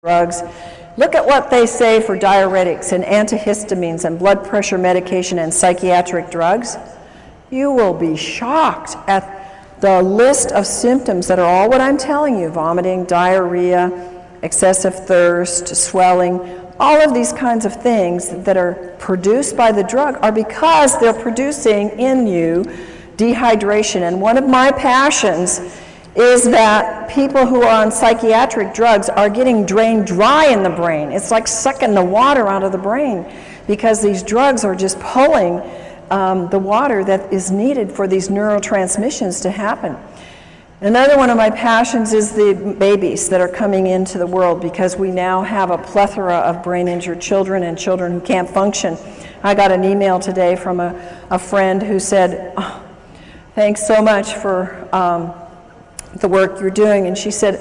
drugs. Look at what they say for diuretics and antihistamines and blood pressure medication and psychiatric drugs. You will be shocked at the list of symptoms that are all what I'm telling you: vomiting, diarrhea, excessive thirst, swelling. All of these kinds of things that are produced by the drug are because they're producing in you dehydration. And one of my passions is that people who are on psychiatric drugs are getting drained dry in the brain. It's like sucking the water out of the brain because these drugs are just pulling the water that is needed for these neurotransmissions to happen. Another one of my passions is the babies that are coming into the world, because we now have a plethora of brain-injured children and children who can't function. I got an email today from a friend who said, "Oh, thanks so much for the work you're doing." And she said,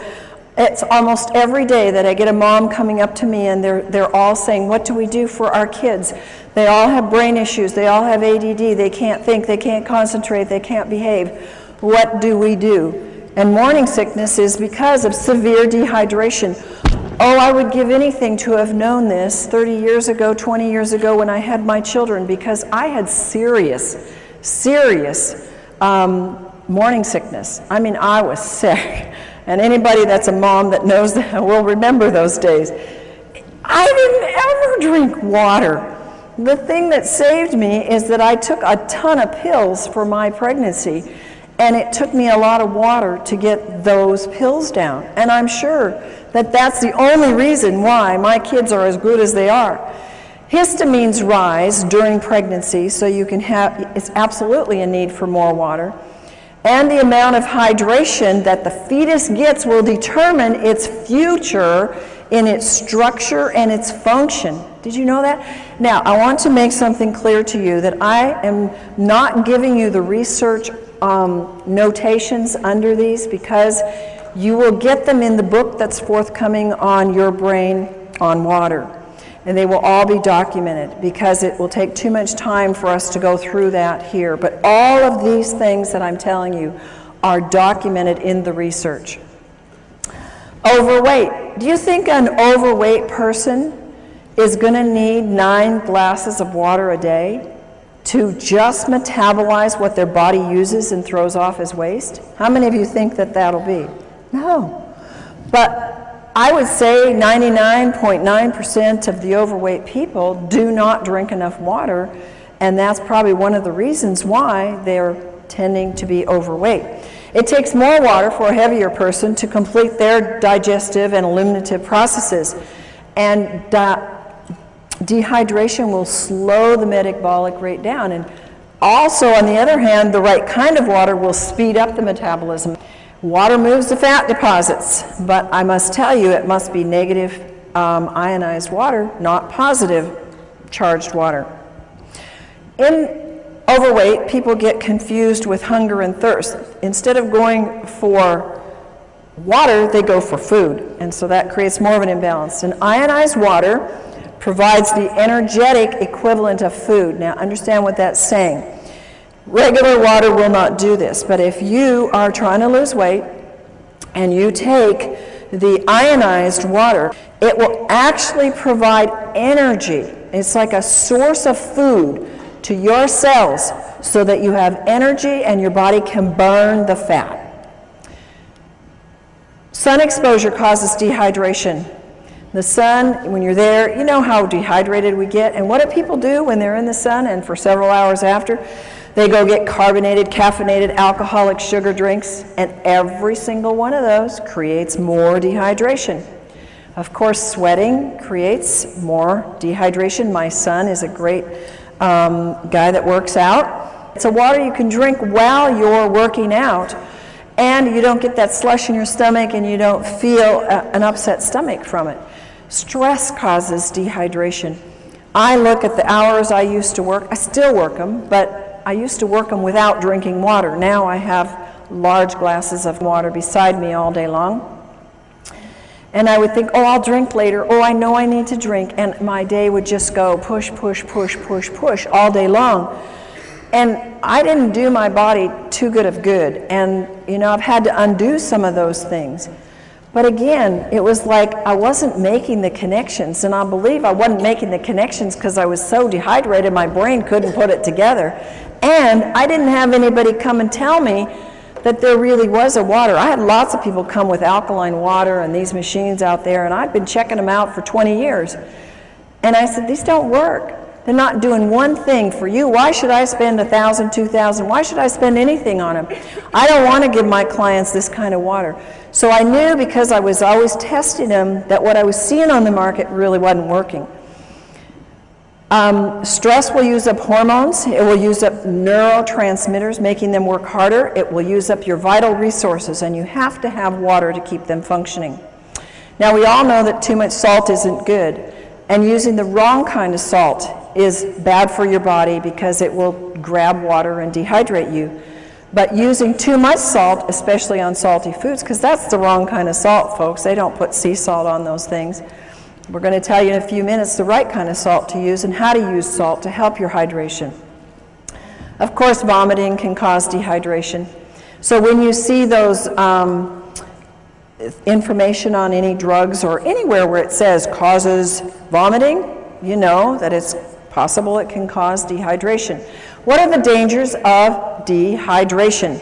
"It's almost every day that I get a mom coming up to me and they're all saying, what do we do for our kids? They all have brain issues, they all have ADD, they can't think, they can't concentrate, they can't behave. What do we do?" And morning sickness is because of severe dehydration. Oh, I would give anything to have known this 30 years ago, 20 years ago when I had my children, because I had serious morning sickness. I mean, I was sick. And anybody that's a mom that knows that will remember those days. I didn't ever drink water. The thing that saved me is that I took a ton of pills for my pregnancy, and it took me a lot of water to get those pills down. And I'm sure that that's the only reason why my kids are as good as they are. Histamines rise during pregnancy, so you can have, it's absolutely a need for more water. And the amount of hydration that the fetus gets will determine its future in its structure and its function. Did you know that? Now, I want to make something clear to you, that I am not giving you the research notations under these, because you will get them in the book that's forthcoming on Your Brain on Water. And they will all be documented, because it will take too much time for us to go through that here. But all of these things that I'm telling you are documented in the research. Overweight. Do you think an overweight person is going to need 9 glasses of water a day to just metabolize what their body uses and throws off as waste? How many of you think that that'll be? No. But I would say 99.9% of the overweight people do not drink enough water, and that's probably one of the reasons why they're tending to be overweight. It takes more water for a heavier person to complete their digestive and eliminative processes, and dehydration will slow the metabolic rate down. And also, on the other hand, the right kind of water will speed up the metabolism. Water moves the fat deposits, but I must tell you, it must be negative ionized water, not positive charged water. In overweight, people get confused with hunger and thirst. Instead of going for water, they go for food, and so that creates more of an imbalance. And ionized water provides the energetic equivalent of food. Now, understand what that's saying. Regular water will not do this, but if you are trying to lose weight and you take the ionized water, it will actually provide energy. It's like a source of food to your cells so that you have energy and your body can burn the fat. Sun exposure causes dehydration. The sun, when you're there, you know how dehydrated we get. And what do people do when they're in the sun and for several hours after? They go get carbonated, caffeinated, alcoholic sugar drinks, and every single one of those creates more dehydration. Of course, sweating creates more dehydration. My son is a great guy that works out. It's a water you can drink while you're working out, and you don't get that slush in your stomach, and you don't feel an upset stomach from it. Stress causes dehydration. I look at the hours I used to work. I still work them, but I used to work them without drinking water. Now I have large glasses of water beside me all day long. And I would think, oh, I'll drink later. Oh, I know I need to drink. And my day would just go push, push, push, push, push all day long. And I didn't do my body too good of good. And, you know, I've had to undo some of those things. But again, it was like I wasn't making the connections, and I believe I wasn't making the connections because I was so dehydrated my brain couldn't put it together. And I didn't have anybody come and tell me that there really was a water. I had lots of people come with alkaline water and these machines out there, and I'd been checking them out for 20 years. And I said, these don't work. They're not doing one thing for you. Why should I spend $1,000, $2,000? Why should I spend anything on them? I don't want to give my clients this kind of water. So I knew, because I was always testing them, that what I was seeing on the market really wasn't working. Stress will use up hormones. It will use up neurotransmitters, making them work harder. It will use up your vital resources, and you have to have water to keep them functioning. Now, we all know that too much salt isn't good, and using the wrong kind of salt is bad for your body because it will grab water and dehydrate you. But using too much salt, especially on salty foods, because that's the wrong kind of salt, folks. They don't put sea salt on those things. We're going to tell you in a few minutes the right kind of salt to use and how to use salt to help your hydration. Of course, vomiting can cause dehydration. So when you see those information on any drugs or anywhere where it says causes vomiting, you know that it's possible it can cause dehydration. What are the dangers of dehydration?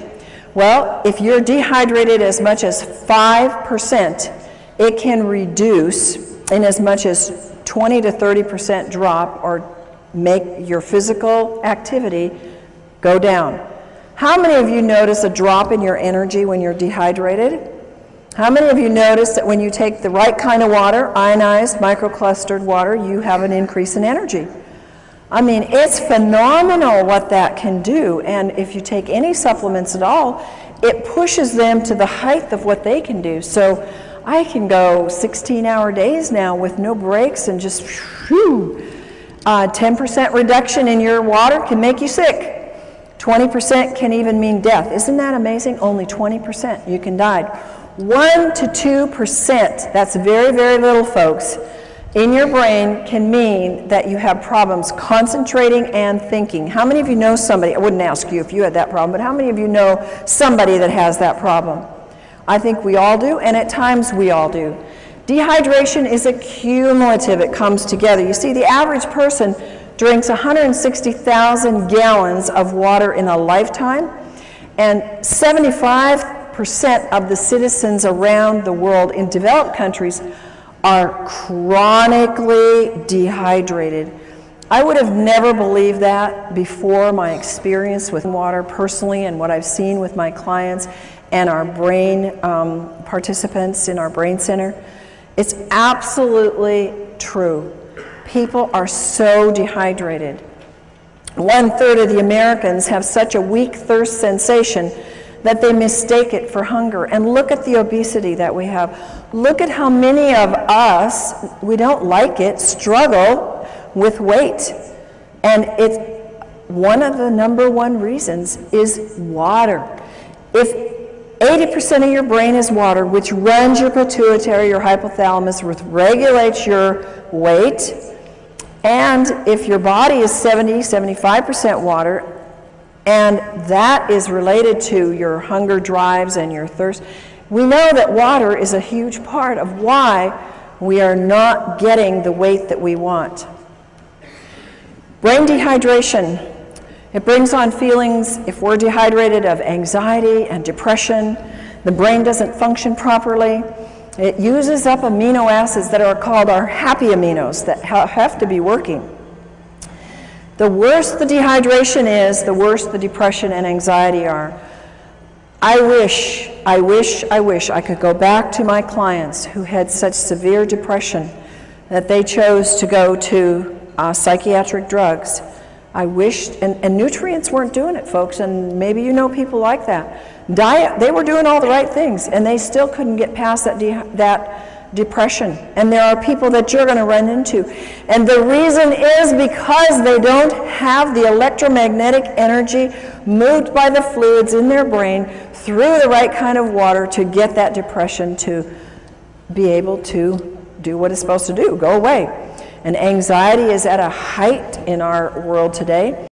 Well, if you're dehydrated as much as 5%, it can reduce in as much as 20 to 30% drop or make your physical activity go down. How many of you notice a drop in your energy when you're dehydrated? How many of you notice that when you take the right kind of water, ionized, microclustered water, you have an increase in energy? I mean, it's phenomenal what that can do, and if you take any supplements at all, it pushes them to the height of what they can do. So I can go 16-hour days now with no breaks and just, 10% reduction in your water can make you sick. 20% can even mean death. Isn't that amazing? Only 20% you can die. 1 to 2%, that's very, very little, folks, in your brain can mean that you have problems concentrating and thinking. How many of you know somebody, I wouldn't ask you if you had that problem, but how many of you know somebody that has that problem? I think we all do, and at times we all do. Dehydration is a cumulative, it comes together. You see, the average person drinks 160,000 gallons of water in a lifetime, and 75% of the citizens around the world in developed countries are chronically dehydrated. I would have never believed that before my experience with water personally and what I've seen with my clients and our brain participants in our brain center. It's absolutely true. People are so dehydrated. 1/3 of the Americans have such a weak thirst sensation that they mistake it for hunger. And look at the obesity that we have. Look at how many of us, we don't like it, struggle with weight. And it's one of the #1 reasons is water. If 80% of your brain is water, which runs your pituitary, your hypothalamus, which regulates your weight, and if your body is 70-75% water, and that is related to your hunger drives and your thirst, we know that water is a huge part of why we are not getting the weight that we want. Brain dehydration. It brings on feelings, if we're dehydrated, of anxiety and depression. The brain doesn't function properly. It uses up amino acids that are called our happy aminos that have to be working. The worse the dehydration is, the worse the depression and anxiety are. I wish I could go back to my clients who had such severe depression that they chose to go to psychiatric drugs. I wished, and nutrients weren't doing it, folks, and maybe you know people like that. Diet, they were doing all the right things, and they still couldn't get past that depression. And there are people that you're going to run into. And the reason is because they don't have the electromagnetic energy moved by the fluids in their brain through the right kind of water to get that depression to be able to do what it's supposed to do, go away. And anxiety is at a height in our world today.